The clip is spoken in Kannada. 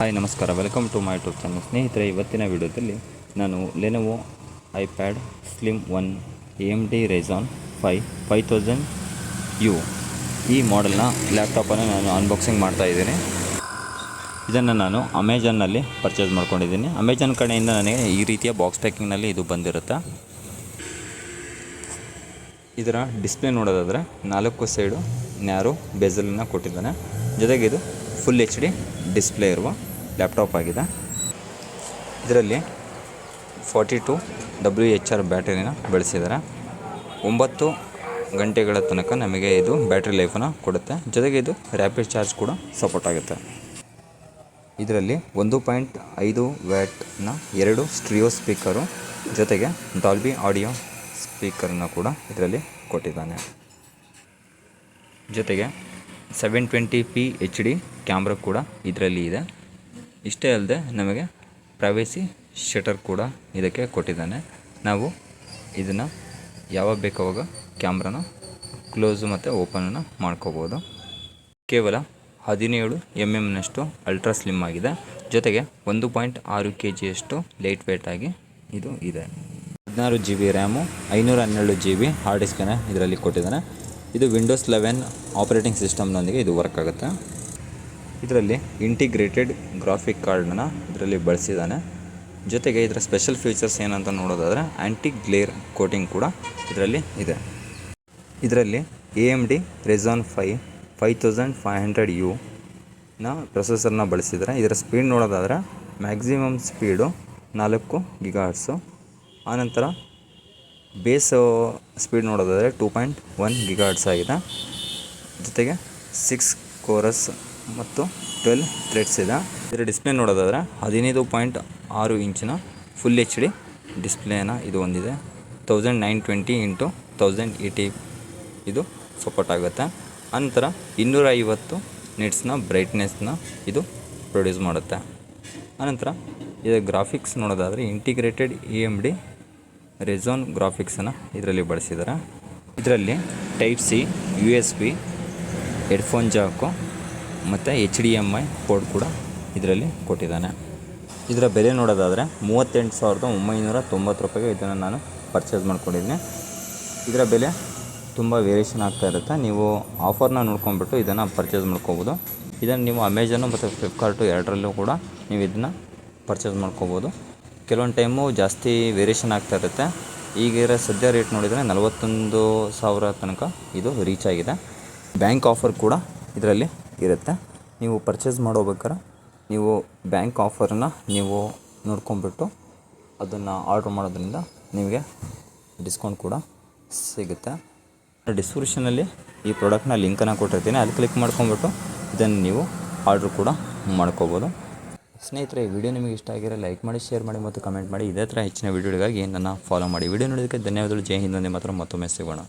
ಹಾಯ್ ನಮಸ್ಕಾರ, welcome to my YouTube channel. ಸ್ನೇಹಿತರೆ, ಇವತ್ತಿನ ವಿಡಿಯೋದಲ್ಲಿ ನಾನು Lenovo iPad slim 1 AMD Ryzen 5 5000U ಈ ಮಾಡೆಲ್ನ ಲ್ಯಾಪ್ಟಾಪನ್ನು ನಾನು ಅನ್ಬಾಕ್ಸಿಂಗ್ ಮಾಡ್ತಾಯಿದ್ದೀನಿ. ಇದನ್ನು ನಾನು ಅಮೆಜಾನ್ನಲ್ಲಿ ಪರ್ಚೇಸ್ ಮಾಡ್ಕೊಂಡಿದ್ದೀನಿ. ಅಮೆಜಾನ್ ಕಡೆಯಿಂದ ನನಗೆ ಈ ರೀತಿಯ ಬಾಕ್ಸ್ ಪ್ಯಾಕಿಂಗ್ನಲ್ಲಿ ಇದು ಬಂದಿರುತ್ತೆ. ಇದರ ಡಿಸ್ಪ್ಲೇ ನೋಡೋದಾದರೆ 4 ಸೈಡು ನ್ಯಾರೋ ಬೆಜಲನ್ನು ಕೊಟ್ಟಿದ್ದಾನೆ. ಜೊತೆಗೆ ಇದು ಫುಲ್ HD ಡಿಸ್ಪ್ಲೇ ಇರುವ ಲ್ಯಾಪ್ಟಾಪ್ ಆಗಿದೆ. ಇದರಲ್ಲಿ 42 WH ಬ್ಯಾಟರಿನ ಬಳಸಿದ್ದಾರೆ. 9 ಗಂಟೆಗಳ ತನಕ ನಮಗೆ ಇದು ಬ್ಯಾಟ್ರಿ ಲೈಫನ್ನು ಕೊಡುತ್ತೆ. ಜೊತೆಗೆ ಇದು ರ್ಯಾಪಿಡ್ ಚಾರ್ಜ್ ಕೂಡ ಸಪೋರ್ಟ್ ಆಗುತ್ತೆ. ಇದರಲ್ಲಿ 1.5 ವ್ಯಾಟ್ನ 2 ಸ್ಟೀರಿಯೋ ಸ್ಪೀಕರು ಜೊತೆಗೆ ಡಾಲ್ಬಿ ಆಡಿಯೋ ಸ್ಪೀಕರನ್ನು ಕೂಡ ಇದರಲ್ಲಿ ಕೊಟ್ಟಿದ್ದಾನೆ. ಜೊತೆಗೆ 720p HD ಕ್ಯಾಮ್ರಾ ಕೂಡ ಇದರಲ್ಲಿ ಇದೆ. ಇಷ್ಟೇ ಅಲ್ಲದೆ ನಮಗೆ ಪ್ರೈವೇಸಿ ಶಟರ್ ಕೂಡ ಇದಕ್ಕೆ ಕೊಟ್ಟಿದ್ದಾನೆ. ನಾವು ಇದನ್ನು ಯಾವಾಗ ಬೇಕಾವಾಗ ಕ್ಯಾಮ್ರಾನ ಕ್ಲೋಸು ಮತ್ತು ಓಪನನ್ನು ಮಾಡ್ಕೋಬೋದು. ಕೇವಲ 17 mm ಅಲ್ಟ್ರಾ ಸ್ಲಿಮ್ ಆಗಿದೆ. ಜೊತೆಗೆ 1.6 kgಯಷ್ಟು ಲೈಟ್ ವೇಟ್ ಆಗಿ ಇದು ಇದೆ. 16 GB ರ್ಯಾಮು, 512 GB ಹಾರ್ಡ್ ಡಿಸ್ಕನ್ನು ಇದರಲ್ಲಿ ಕೊಟ್ಟಿದ್ದಾನೆ. ಇದು ವಿಂಡೋಸ್ 11 ಆಪರೇಟಿಂಗ್ ಸಿಸ್ಟಮ್ನೊಂದಿಗೆ ಇದು ವರ್ಕ್ ಆಗುತ್ತೆ. ಇದರಲ್ಲಿ ಇಂಟಿಗ್ರೇಟೆಡ್ ಗ್ರಾಫಿಕ್ ಕಾರ್ಡನ್ನು ಇದರಲ್ಲಿ ಬಳಸಿದ್ದಾನೆ. ಜೊತೆಗೆ ಇದರ ಸ್ಪೆಷಲ್ ಫೀಚರ್ಸ್ ಏನಂತ ನೋಡೋದಾದರೆ ಆ್ಯಂಟಿ ಗ್ಲೇರ್ ಕೋಟಿಂಗ್ ಕೂಡ ಇದರಲ್ಲಿ ಇದೆ. ಇದರಲ್ಲಿ AMD Ryzen 5 5500U ಪ್ರೊಸೆಸರ್ನ ಬಳಸಿದ್ದಾರೆ. ಇದರ ಸ್ಪೀಡ್ ನೋಡೋದಾದರೆ ಮ್ಯಾಕ್ಸಿಮಮ್ ಸ್ಪೀಡು 4 GHz. ಆನಂತರ ಬೇಸ್ ಸ್ಪೀಡ್ ನೋಡೋದಾದರೆ 2.1 GHz ಆಗಿದೆ. ಜೊತೆಗೆ 6 ಕೋರಸ್ ಮತ್ತು 12 ಥ್ರೆಡ್ಸ್ ಇದೆ. ಇದರ ಡಿಸ್ಪ್ಲೇ ನೋಡೋದಾದರೆ 15.6 ಇಂಚಿನ ಫುಲ್ HD ಡಿಸ್ಪ್ಲೇನ ಇದು ಹೊಂದಿದೆ. 1920x1080 ಇದು ಸಪೋರ್ಟ್ ಆಗುತ್ತೆ. ಆನಂತರ 250 ನಿಟ್ಸ್ನ ಬ್ರೈಟ್ನೆಸ್ನ ಇದು ಪ್ರೊಡ್ಯೂಸ್ ಮಾಡುತ್ತೆ. ಆನಂತರ ಇದರ ಗ್ರಾಫಿಕ್ಸ್ ನೋಡೋದಾದರೆ ಇಂಟಿಗ್ರೇಟೆಡ್ AMD Ryzen ಗ್ರಾಫಿಕ್ಸನ್ನು ಇದರಲ್ಲಿ ಬಳಸಿದ್ದಾರೆ. ಇದರಲ್ಲಿ ಟೈಪ್ C, USB, ಹೆಡ್ಫೋನ್ ಜಾಕು ಮತ್ತು HDMI ಪೋರ್ಟ್ ಕೂಡ ಇದರಲ್ಲಿ ಕೊಟ್ಟಿದ್ದಾನೆ. ಇದರ ಬೆಲೆ ನೋಡೋದಾದರೆ 38,990 ರೂಪಾಯಿಗೆ ಇದನ್ನು ನಾನು ಪರ್ಚೇಸ್ ಮಾಡ್ಕೊಂಡಿದ್ದೀನಿ. ಇದರ ಬೆಲೆ ತುಂಬ ವೇರಿಯೇಷನ್ ಆಗ್ತಾ ಇರುತ್ತೆ. ನೀವು ಆಫರ್ನ ನೋಡ್ಕೊಂಡ್ಬಿಟ್ಟು ಇದನ್ನು ಪರ್ಚೇಸ್ ಮಾಡ್ಕೋಬೋದು. ಇದನ್ನು ನೀವು ಅಮೆಜಾನು ಮತ್ತು ಫ್ಲಿಪ್ಕಾರ್ಟು ಎರಡರಲ್ಲೂ ಕೂಡ ನೀವು ಇದನ್ನು ಪರ್ಚೇಸ್ ಮಾಡ್ಕೋಬೋದು. ಕೆಲವೊಂದು ಟೈಮು ಜಾಸ್ತಿ ವೇರಿಯೇಷನ್ ಆಗ್ತಾ ಇರುತ್ತೆ. ಈಗಿರೋ ಸದ್ಯ ರೇಟ್ ನೋಡಿದರೆ 41,000 ತನಕ ಇದು ರೀಚ್ ಆಗಿದೆ. ಬ್ಯಾಂಕ್ ಆಫರ್ ಕೂಡ ಇದರಲ್ಲಿ ಇರುತ್ತೆ. ನೀವು ಪರ್ಚೇಸ್ ಮಾಡೋಬೇಕಾದ್ರೆ ನೀವು ಬ್ಯಾಂಕ್ ಆಫರನ್ನು ನೀವು ನೋಡ್ಕೊಂಬಿಟ್ಟು ಅದನ್ನು ಆರ್ಡ್ರ್ ಮಾಡೋದ್ರಿಂದ ನಿಮಗೆ ಡಿಸ್ಕೌಂಟ್ ಕೂಡ ಸಿಗುತ್ತೆ. ಡಿಸ್ಕ್ರಿಪ್ಷನಲ್ಲಿ ಈ ಪ್ರಾಡಕ್ಟ್ನ ಲಿಂಕನ್ನು ಕೊಟ್ಟಿರ್ತೀನಿ. ಅಲ್ಲಿ ಕ್ಲಿಕ್ ಮಾಡ್ಕೊಂಬಿಟ್ಟು ಇದನ್ನು ನೀವು ಆರ್ಡ್ರ್ ಕೂಡ ಮಾಡ್ಕೋಬೋದು. ಸ್ನೇಹಿತರೆ, ಈ ವಿಡಿಯೋ ನಿಮಗೆ ಇಷ್ಟ ಆಗಿರೋ ಲೈಕ್ ಮಾಡಿ, ಶೇರ್ ಮಾಡಿ ಮತ್ತು ಕಮೆಂಟ್ ಮಾಡಿ. ಇದೇ ಥರ ಹೆಚ್ಚಿನ ವಿಡಿಯೋಗಳಿಗಾಗಿ ನನ್ನ ಫಾಲೋ ಮಾಡಿ. ವಿಡಿಯೋ ನೋಡೋದಕ್ಕೆ ಧನ್ಯವಾದಗಳು. ಜೈ ಹಿಂದ್. ಮಾತ್ರ ಮತ್ತೊಮ್ಮೆ ಸಿಗೋಣ.